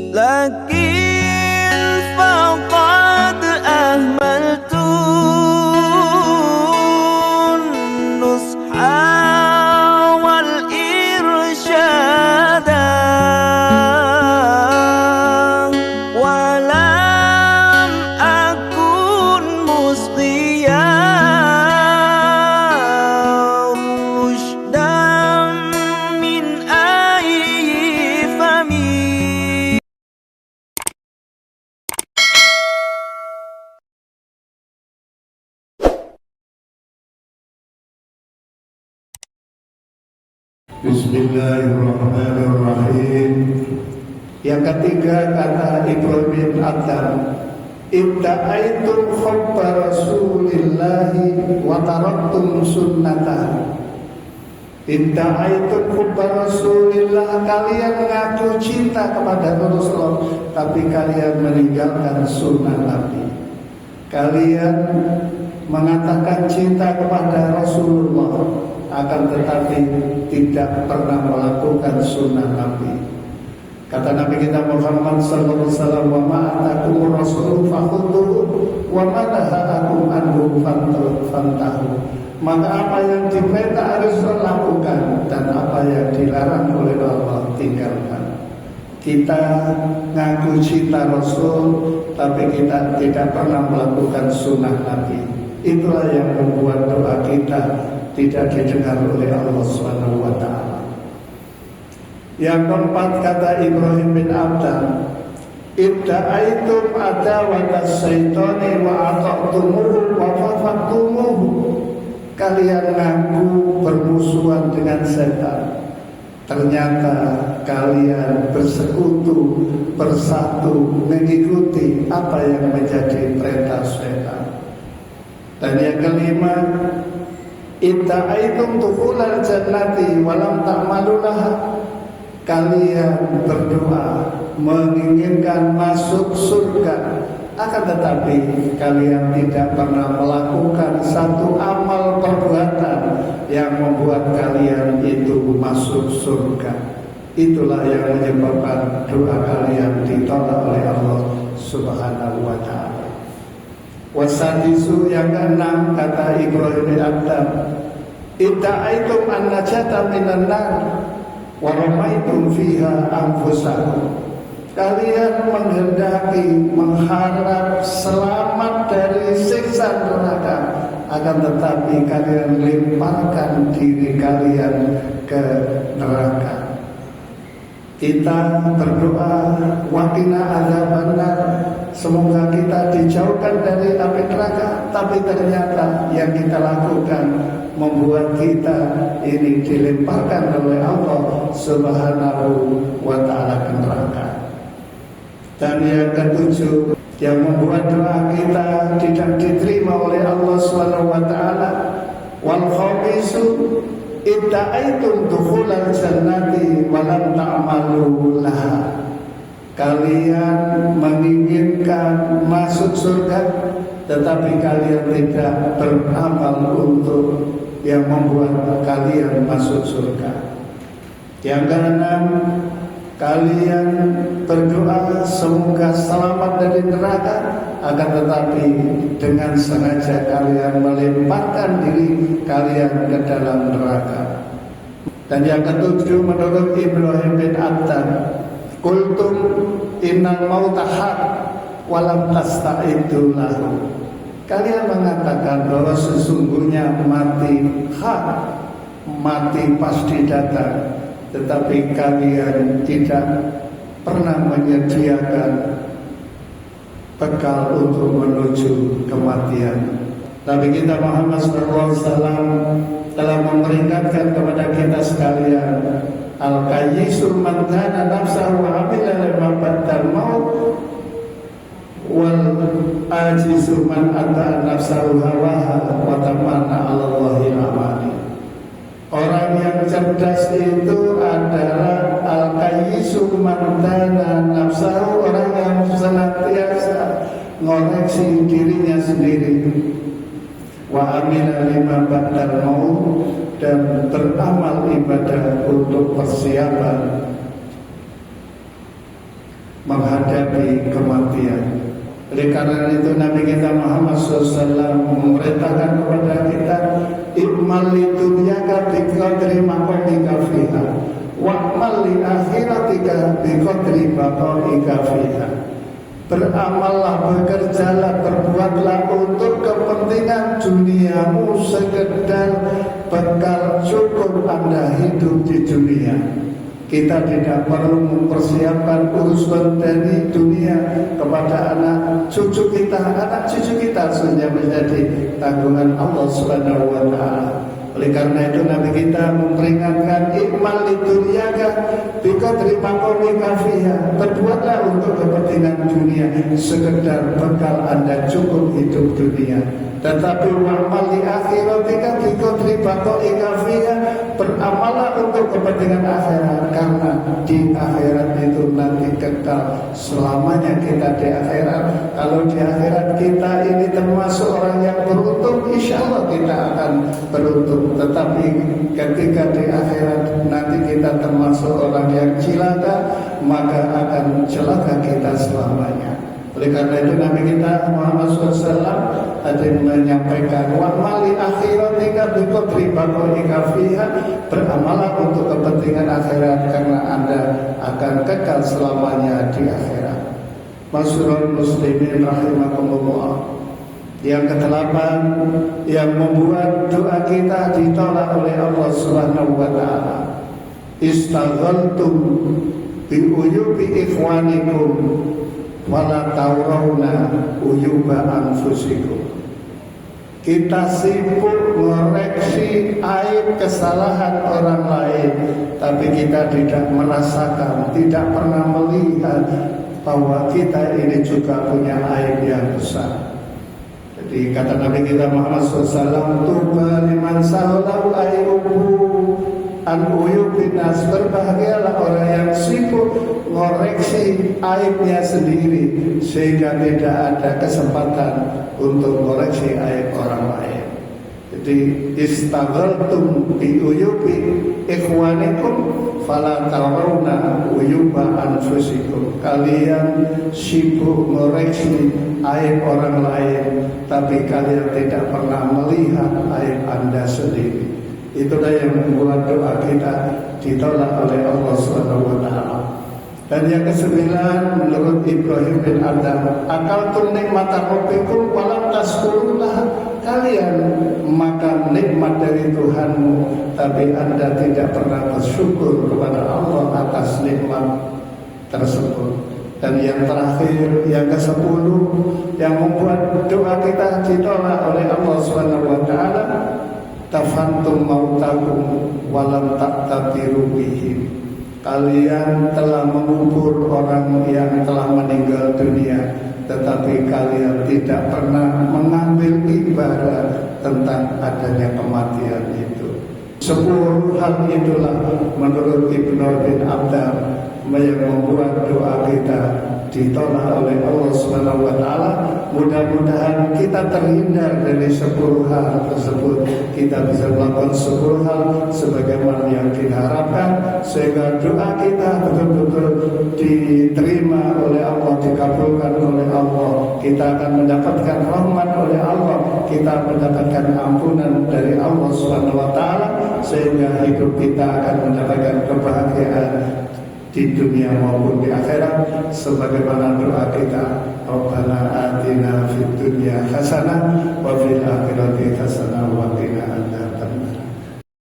لكن فقد أهملت النصح والإرشاد ولم أكن مصغيا رشدا من أي فمي. Bismillahirrahmanirrahim. Yang ketiga kata Ibrahim bin Adham, idda'aitum hubba Rasulillahi wa taraktum sunnatah. Idda'aitum hubba Rasulillah, kalian mengaku cinta kepada Rasulullah tapi kalian meninggalkan sunnah Nabi. Kalian mengatakan cinta kepada Rasulullah akan tetapi tidak pernah melakukan sunnah Nabi. Kata Nabi kita Muhammad sallallahu alaihi wasallam, wa ma atakum rasul fakhudhu wa ma nahakum anhu fantahu. Maka apa yang diperintah harus lakukan dan apa yang dilarang oleh Allah tinggalkan. Kita ngaku cinta Rasul tapi kita tidak pernah melakukan sunnah Nabi. Itulah yang membuat doa kita tidak didengar oleh Allah Subhanahu wa taala. Yang keempat kata Ibrahim bin Adham, idda'aitum adawatas syaitani wa ata'tumuhu wa fafaktumuhu. Kalian ngaku bermusuhan dengan setan, ternyata kalian bersekutu, bersatu, mengikuti apa yang menjadi perintah setan. Dan yang kelima, idda'aitum dukhulal jannati walam ta'malulah. Kalian berdoa menginginkan masuk surga, akan tetapi kalian tidak pernah melakukan satu amal perbuatan yang membuat kalian itu masuk surga. Itulah yang menyebabkan doa kalian ditolak oleh Allah Subhanahu wa taala. Wasadisu yang keenam kata Ibrahim bin Adham, idda'aitum an-najata minan nar wa ramaitum fiha anfusakum. Kalian menghendaki, mengharap selamat dari siksa neraka, akan tetapi kalian lemparkan diri kalian ke neraka. Kita berdoa, waqina adzabannar, semoga kita dijauhkan dari api neraka, tapi ternyata yang kita lakukan membuat kita ini dilemparkan oleh Allah Subhanahu wa taala ke neraka. Dan yang ketujuh, yang membuat doa kita tidak diterima oleh Allah Subhanahu wa taala, wal khamisu idda'aitum dukhulal jannati wa lam ta'malu laha. Kalian menginginkan masuk surga tetapi kalian tidak beramal untuk yang membuat kalian masuk surga. Yang keenam, kalian berdoa semoga selamat dari neraka, akan tetapi dengan sengaja kalian melemparkan diri kalian ke dalam neraka. Dan yang ketujuh, menurut Ibrahim bin Adham, qultum innal mauta haq walam tasta'idu lahu. Kalian mengatakan bahwa sesungguhnya mati hak, mati pasti datang, tetapi kalian tidak pernah menyediakan bekal untuk menuju kematian. Nabi kita Muhammad SAW telah memperingatkan kepada kita sekalian, al-qayyisul man kana nafsahu amila lima baddal maut wal ajizu man ata nafsahu hawaha wa tamanna 'ala Allahi amani. Orang yang cerdas itu adalah al-qayyisu man kana nafsahu, orang yang senantiasa ngoreksi dirinya sendiri, wa amila lima baddal maut, dan beramal ibadah untuk persiapan menghadapi kematian. Oleh karena itu Nabi kita Muhammad SAW memerintahkan kepada kita, ikmal li dunyaka bi qadri maqamika fiha wa'mal li akhiratika bi qadri baqaika fiha. Beramallah, bekerjalah, berbuatlah untuk kepentingan duniamu sekedar bekal cukup Anda hidup di dunia. Kita tidak perlu mempersiapkan urusan dari dunia kepada anak cucu kita. Anak cucu kita sudah menjadi tanggungan Allah Subhanahu wa Ta'ala. Oleh karena itu Nabi kita memperingatkan, ikmal li dunyaka bi qadri maqamika fiha. Berbuatlah untuk kepentingan dunia sekedar bekal Anda cukup hidup dunia. Tetapi wa'mal li akhiratika bi qadri baqaika fiha. Beramallah untuk kepentingan akhirat, karena di akhirat itu nanti kekal selamanya kita di akhirat. Kalau di akhirat kita ini termasuk orang yang beruntung, insya Allah kita akan beruntung. Tetapi ketika di akhirat nanti kita termasuk orang yang cilaka, maka akan celaka kita selamanya. Oleh karena itu Nabi kita Muhammad SAW ada menyampaikan, wa'mal li akhiratika bi qadri baqaika fiha. Beramallah untuk kepentingan akhirat, karena Anda akan kekal selamanya di akhirat. Masyurul muslimin rahimakumullah. Yang ke-8, yang membuat doa kita ditolak oleh Allah Subhanahu wa Ta'ala, istaghaltum bi uyubi ikhwanikum wala taurawna uyuba anfusikum. Kita sibuk mengoreksi aib kesalahan orang lain, tapi kita tidak merasakan, tidak pernah melihat bahwa kita ini juga punya aib yang besar. Jadi kata Nabi kita Muhammad SAW, tuba liman sahalahu aibuhu an uyubinas. Berbahagialah orang yang sibuk ngoreksi aibnya sendiri, sehingga tidak ada kesempatan untuk ngoreksi aib orang lain. Jadi istaghaltum bi uyubi ikhwanikum fala tarawna uyuba anfusikum. Kalian sibuk ngoreksi aib orang lain, tapi kalian tidak pernah melihat aib Anda sendiri. Itulah yang membuat doa kita ditolak oleh Allah Subhanahu wa Ta'ala. Dan yang ke-9, menurut Ibrahim bin Adam, akaltum nikmata rabbikum walam tashkurullah. Kalian makan nikmat dari Tuhanmu, tapi Anda tidak pernah bersyukur kepada Allah atas nikmat tersebut. Dan yang terakhir, yang ke-10, yang membuat doa kita ditolak oleh Allah Subhanahu wa Ta'ala, tafantum mautakum walam taqtadiru bihim. Kalian telah mengubur orang yang telah meninggal dunia, tetapi kalian tidak pernah mengambil ibarat tentang adanya kematian itu. 10 hal itulah menurut Ibnu bin Abdal yang membuat doa kita ditolak oleh Allah Subhanahu wa Ta'ala. Mudah-mudahan kita terhindar dari 10 hal tersebut. Kita bisa melakukan 10 hal sebagaimana yang diharapkan, sehingga doa kita betul-betul diterima oleh Allah, dikabulkan oleh Allah. Kita akan mendapatkan rahmat oleh Allah, kita mendapatkan ampunan dari Allah Subhanahu wa Ta'ala, sehingga hidup kita akan mendapatkan kebahagiaan di dunia maupun di akhirat, sebagaimana doa kita, Rabbana atina fid dunya hasanah wa fil akhirati hasanah